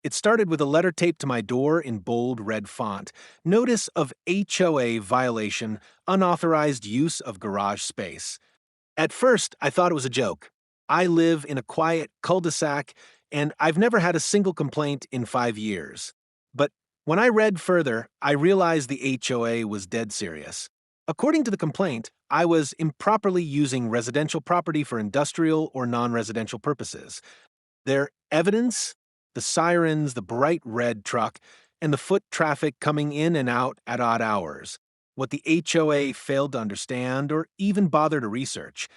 It started with a letter taped to my door in bold red font. Notice of HOA violation, unauthorized use of garage space. At first, I thought it was a joke. I live in a quiet cul-de-sac, and I've never had a single complaint in 5 years. But when I read further, I realized the HOA was dead serious. According to the complaint, I was improperly using residential property for industrial or non-residential purposes. Their evidence? The sirens, the bright red truck, and the foot traffic coming in and out at odd hours. What the HOA failed to understand or even bother to research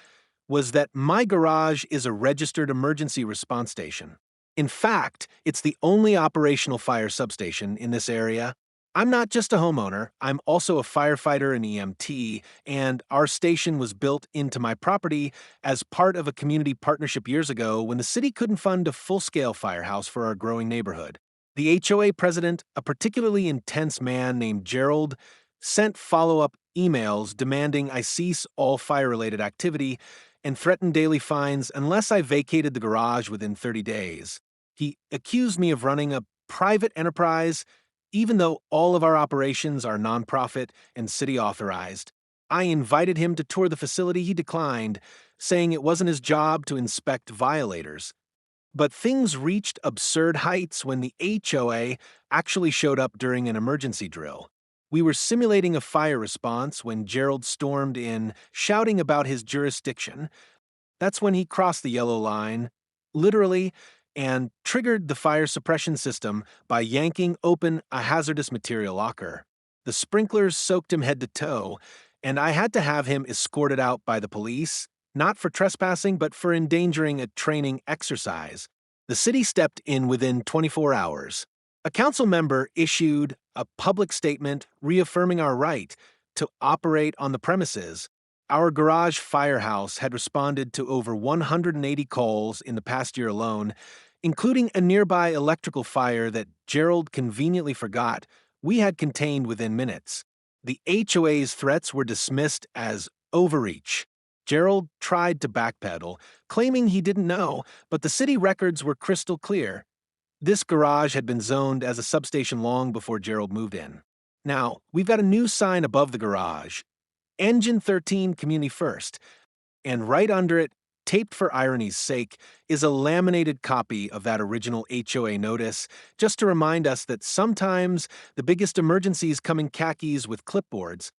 was that my garage is a registered emergency response station. In fact, it's the only operational fire substation in this area. I'm not just a homeowner, I'm also a firefighter and EMT, and our station was built into my property as part of a community partnership years ago when the city couldn't fund a full-scale firehouse for our growing neighborhood. The HOA president, a particularly intense man named Gerald, sent follow-up emails demanding I cease all fire-related activity and threatened daily fines unless I vacated the garage within 30 days. He accused me of running a private enterprise, even though all of our operations are nonprofit and city-authorized. I invited him to tour the facility. He declined, saying it wasn't his job to inspect violators. But things reached absurd heights when the HOA actually showed up during an emergency drill. We were simulating a fire response when Gerald stormed in, shouting about his jurisdiction. That's when he crossed the yellow line, literally, and triggered the fire suppression system by yanking open a hazardous material locker. The sprinklers soaked him head to toe, and I had to have him escorted out by the police, not for trespassing, but for endangering a training exercise. The city stepped in within 24 hours. A council member issued a public statement reaffirming our right to operate on the premises. Our garage firehouse had responded to over 180 calls in the past year alone, including a nearby electrical fire that Gerald conveniently forgot we had contained within minutes. The HOA's threats were dismissed as overreach. Gerald tried to backpedal, claiming he didn't know, but the city records were crystal clear. This garage had been zoned as a substation long before Gerald moved in. Now, we've got a new sign above the garage. Engine 13 Community First, and right under it, taped for irony's sake, is a laminated copy of that original HOA notice, just to remind us that sometimes the biggest emergencies come in khakis with clipboards.